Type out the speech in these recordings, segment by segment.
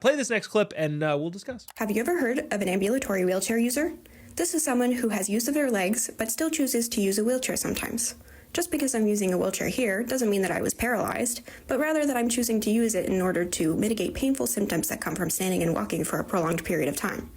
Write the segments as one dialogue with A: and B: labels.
A: Play this next clip and we'll discuss.
B: Have you ever heard of an ambulatory wheelchair user? This is someone who has use of their legs but still chooses to use a wheelchair sometimes. Just because I'm using a wheelchair here doesn't mean that I was paralyzed, but rather that I'm choosing to use it in order to mitigate painful symptoms that come from standing and walking for a prolonged period of time.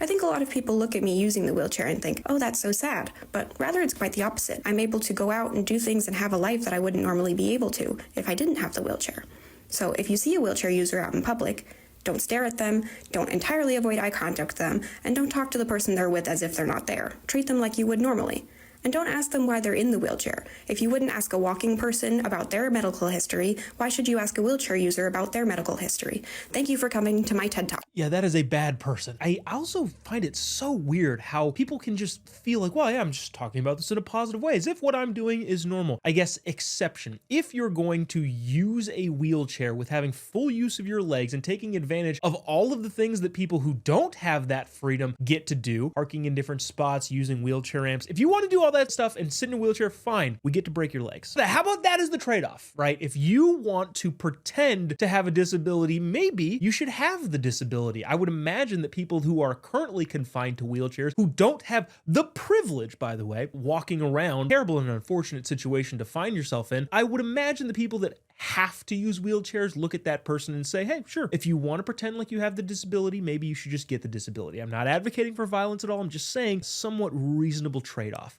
B: I think a lot of people look at me using the wheelchair and think, oh, that's so sad, but rather it's quite the opposite. I'm able to go out and do things and have a life that I wouldn't normally be able to if I didn't have the wheelchair. So if you see a wheelchair user out in public, don't stare at them, don't entirely avoid eye contact with them, and don't talk to the person they're with as if they're not there. Treat them like you would normally. And don't ask them why they're in the wheelchair. If you wouldn't ask a walking person about their medical history, why should you ask a wheelchair user about their medical history? Thank you for coming to my TED Talk.
A: Yeah, that is a bad person. I also find it so weird how people can just feel like, well, yeah, I'm just talking about this in a positive way, as if what I'm doing is normal. I guess exception. If you're going to use a wheelchair with having full use of your legs and taking advantage of all of the things that people who don't have that freedom get to do, parking in different spots, using wheelchair ramps, if you want to do all that stuff and sit in a wheelchair, fine, we get to break your legs. How about that as the trade-off, right? If you want to pretend to have a disability, maybe you should have the disability. I would imagine that people who are currently confined to wheelchairs, who don't have the privilege, by the way, walking around, terrible and unfortunate situation to find yourself in, I would imagine the people that have to use wheelchairs look at that person and say, hey, sure, if you want to pretend like you have the disability, maybe you should just get the disability. I'm not advocating for violence at all. I'm just saying somewhat reasonable trade-off.